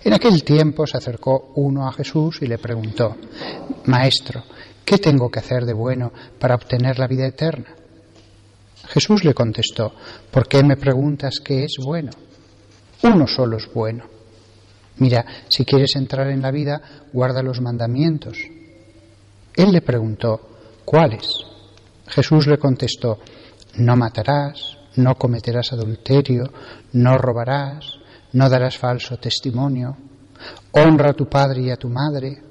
En aquel tiempo se acercó uno a Jesús y le preguntó: Maestro, ¿qué tengo que hacer de bueno para obtener la vida eterna? Jesús le contestó: ¿por qué me preguntas qué es bueno? Uno solo es bueno. Mira, si quieres entrar en la vida, guarda los mandamientos. Él le preguntó: ¿cuáles? Jesús le contestó: no matarás, no cometerás adulterio, no robarás, no darás falso testimonio, honra a tu padre y a tu madre,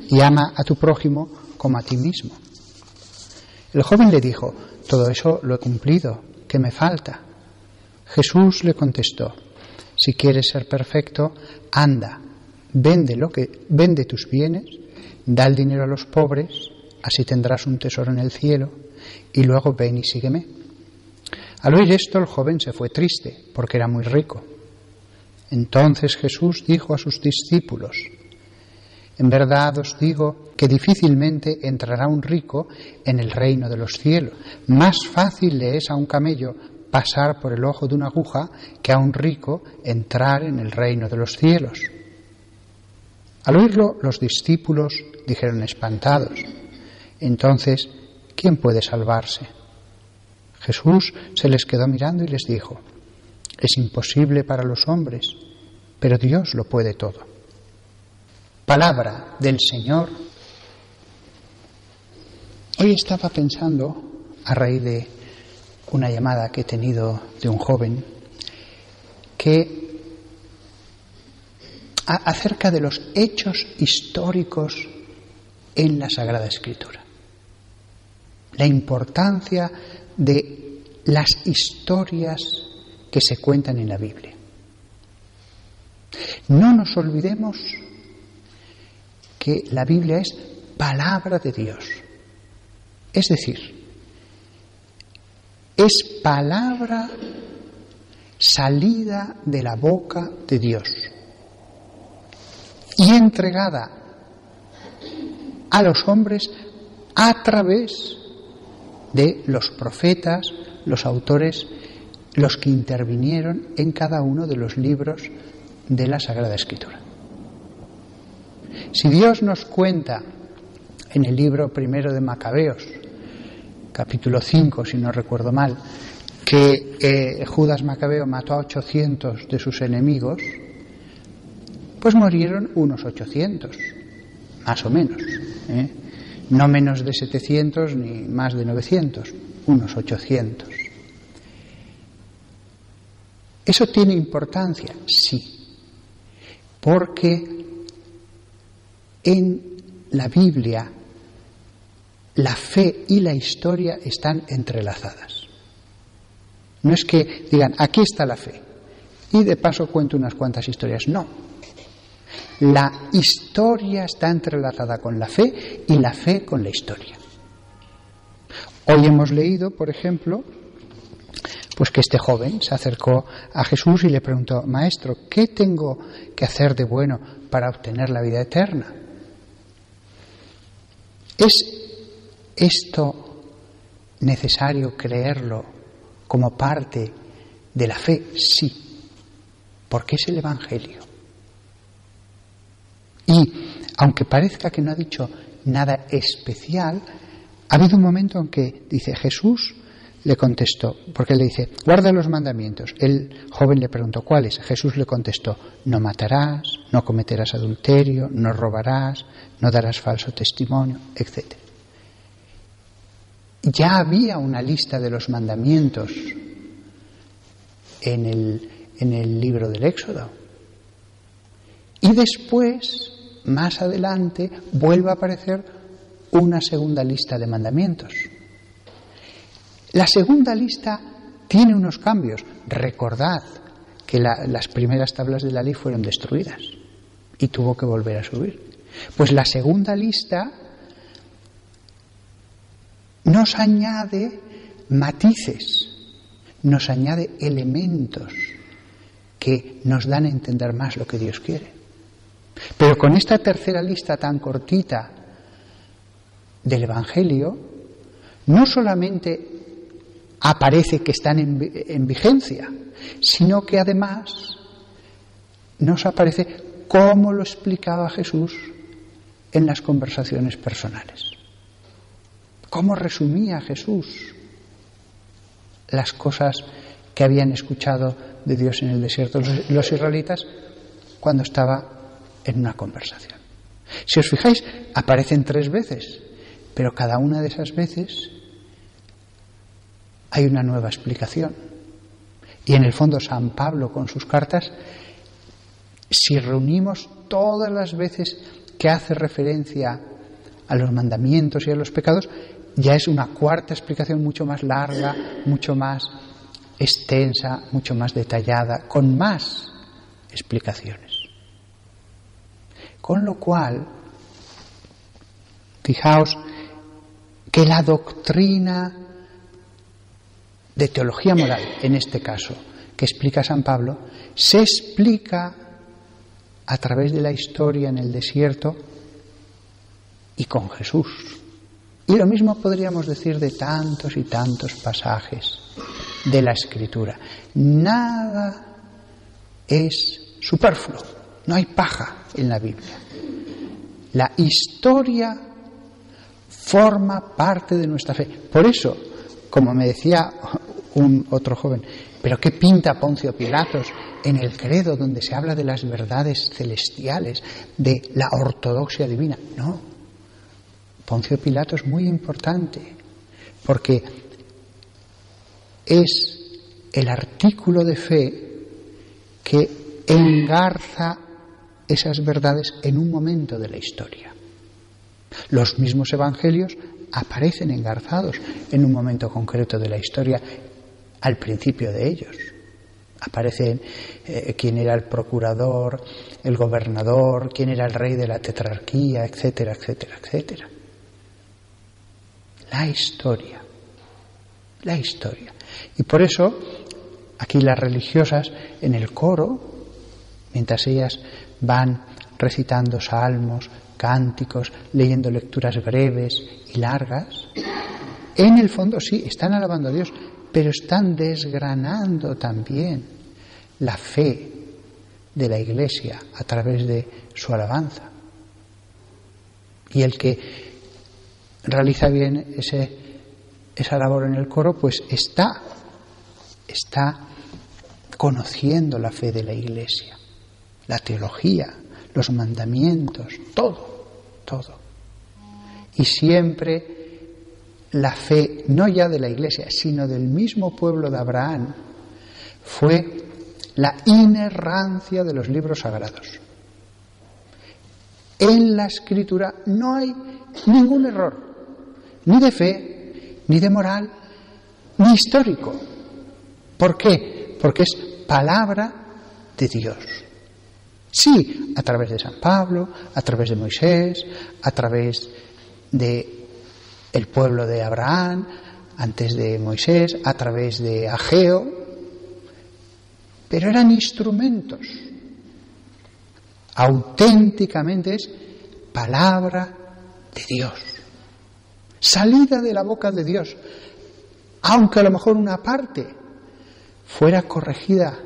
y ama a tu prójimo como a ti mismo. El joven le dijo: todo eso lo he cumplido, ¿qué me falta? Jesús le contestó: si quieres ser perfecto, anda, vende tus bienes, da el dinero a los pobres, así tendrás un tesoro en el cielo, y luego ven y sígueme. Al oír esto, el joven se fue triste, porque era muy rico. Entonces Jesús dijo a sus discípulos: en verdad os digo que difícilmente entrará un rico en el reino de los cielos. Más fácil le es a un camello pasar por el ojo de una aguja que a un rico entrar en el reino de los cielos. Al oírlo, los discípulos dijeron espantados: entonces, ¿quién puede salvarse? Jesús se les quedó mirando y les dijo: es imposible para los hombres, pero Dios lo puede todo. Palabra del Señor. Hoy estaba pensando, a raíz de una llamada que he tenido de un joven, que acerca de los hechos históricos en la Sagrada Escritura, la importancia de las historias que se cuentan en la Biblia. No nos olvidemos que la Biblia es palabra de Dios, es decir, es palabra salida de la boca de Dios y entregada a los hombres a través de los profetas, los autores, los que intervinieron en cada uno de los libros de la Sagrada Escritura. Si Dios nos cuenta en el libro primero de Macabeos, capítulo 5, si no recuerdo mal, que Judas Macabeo mató a 800 de sus enemigos, pues murieron unos 800, más o menos, no menos de 700 ni más de 900, unos 800. ¿Eso tiene importancia? Sí, porque en la Biblia la fe y la historia están entrelazadas. No es que digan, aquí está la fe, y de paso cuento unas cuantas historias. No. La historia está entrelazada con la fe y la fe con la historia. Hoy hemos leído, por ejemplo, pues que este joven se acercó a Jesús y le preguntó: Maestro, ¿qué tengo que hacer de bueno para obtener la vida eterna? ¿Es esto necesario creerlo como parte de la fe? Sí, porque es el Evangelio. Y aunque parezca que no ha dicho nada especial, ha habido un momento en que dice Jesús le contestó, porque le dice: guarda los mandamientos. El joven le preguntó: ¿cuáles? Jesús le contestó: no matarás, no cometerás adulterio, no robarás, no darás falso testimonio, etc. Ya había una lista de los mandamientos en el libro del Éxodo. Y después, más adelante, vuelve a aparecer una segunda lista de mandamientos. La segunda lista tiene unos cambios. Recordad que las primeras tablas de la ley fueron destruidas y tuvo que volver a subir. Pues la segunda lista nos añade matices, nos añade elementos que nos dan a entender más lo que Dios quiere. Pero con esta tercera lista tan cortita del Evangelio, no solamente aparece que están en vigencia, sino que además nos aparece cómo lo explicaba Jesús en las conversaciones personales. Cómo resumía Jesús las cosas que habían escuchado de Dios en el desierto los israelitas cuando estaba en una conversación. Si os fijáis, aparecen 3 veces, pero cada una de esas veces hay una nueva explicación. Y en el fondo San Pablo con sus cartas, si reunimos todas las veces que hace referencia a los mandamientos y a los pecados, ya es una 4ª explicación mucho más larga, mucho más extensa, mucho más detallada, con más explicaciones. Con lo cual, fijaos que la doctrina de teología moral, en este caso, que explica San Pablo, se explica a través de la historia en el desierto y con Jesús. Y lo mismo podríamos decir de tantos y tantos pasajes de la Escritura. Nada es superfluo, no hay paja en la Biblia. La historia forma parte de nuestra fe. Por eso, como me decía otro joven, ¿pero qué pinta Poncio Pilatos en el credo donde se habla de las verdades celestiales, de la ortodoxia divina? No, Poncio Pilato es muy importante porque es el artículo de fe que engarza esas verdades en un momento de la historia. Los mismos evangelios aparecen engarzados en un momento concreto de la historia, al principio de ellos. Aparecen quién era el procurador, el gobernador, quién era el rey de la tetrarquía, etcétera, etcétera, etcétera. La historia. Y por eso, aquí las religiosas en el coro, mientras ellas van recitando salmos, cánticos, leyendo lecturas breves y largas, en el fondo sí, están alabando a Dios, pero están desgranando también la fe de la Iglesia a través de su alabanza. Y el que realiza bien esa labor en el coro, pues está conociendo la fe de la Iglesia, la teología, los mandamientos, todo. Y siempre la fe, no ya de la Iglesia, sino del mismo pueblo de Abraham, fue la inerrancia de los libros sagrados. En la Escritura no hay ningún error, ni de fe, ni de moral, ni histórico. ¿Por qué? Porque es palabra de Dios. Sí, a través de San Pablo, a través de Moisés, a través de el pueblo de Abraham, antes de Moisés, a través de Ageo, pero eran instrumentos. Auténticamente es palabra de Dios, salida de la boca de Dios, aunque a lo mejor una parte fuera corregida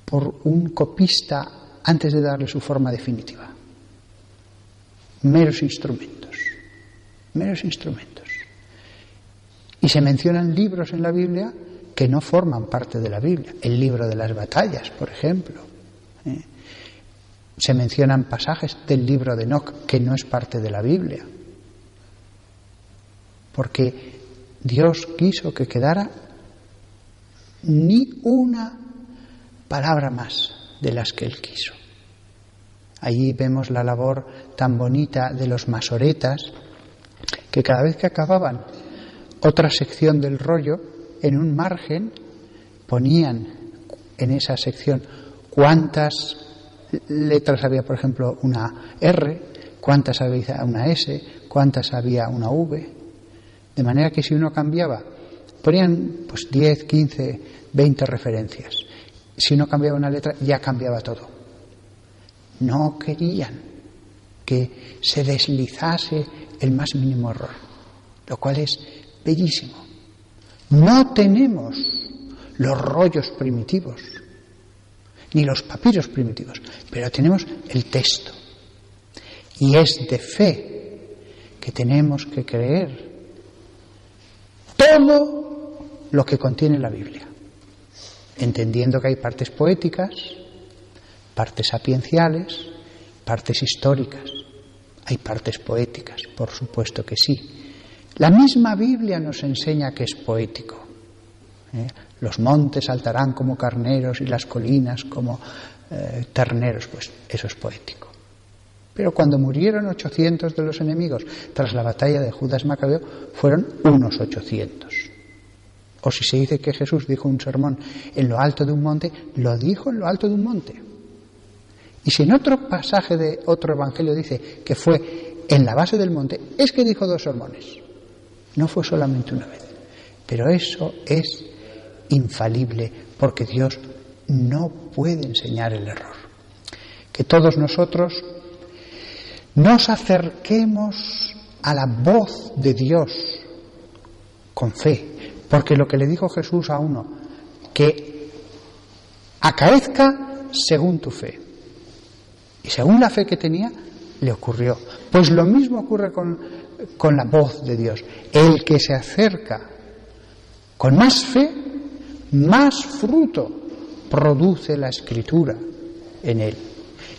por un copista antes de darle su forma definitiva. Meros instrumentos. Y se mencionan libros en la Biblia que no forman parte de la Biblia. El libro de las batallas, por ejemplo. Se mencionan pasajes del libro de Enoc que no es parte de la Biblia. Porque Dios quiso que quedara ni una palabra más de las que Él quiso. Allí vemos la labor tan bonita de los masoretas, que cada vez que acababan otra sección del rollo, en un margen ponían en esa sección cuántas letras había, por ejemplo, una R, cuántas había una S, cuántas había una V, de manera que si uno cambiaba, ponían pues 10, 15, 20 referencias. Si uno cambiaba una letra, ya cambiaba todo. No querían que se deslizase el más mínimo error, lo cual es bellísimo. No tenemos los rollos primitivos, ni los papiros primitivos, pero tenemos el texto. Y es de fe que tenemos que creer todo lo que contiene la Biblia, entendiendo que hay partes poéticas, partes sapienciales, partes históricas. Hay partes poéticas, por supuesto que sí. La misma Biblia nos enseña que es poético. Los montes saltarán como carneros y las colinas como terneros, pues eso es poético. Pero cuando murieron 800 de los enemigos tras la batalla de Judas Macabeo, fueron unos 800. O si se dice que Jesús dijo un sermón en lo alto de un monte, lo dijo en lo alto de un monte. Y si en otro pasaje de otro evangelio dice que fue en la base del monte, es que dijo 2 sermones. No fue solamente una vez. Pero eso es infalible, porque Dios no puede enseñar el error. Que todos nosotros nos acerquemos a la voz de Dios con fe, porque lo que le dijo Jesús a uno, que acaezca según tu fe. Y según la fe que tenía, le ocurrió. Pues lo mismo ocurre con la voz de Dios. El que se acerca con más fe, más fruto produce la Escritura en él.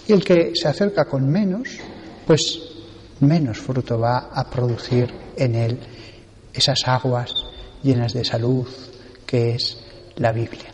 Y el que se acerca con menos, pues menos fruto va a producir en él esas aguas llenas de salud que es la Biblia.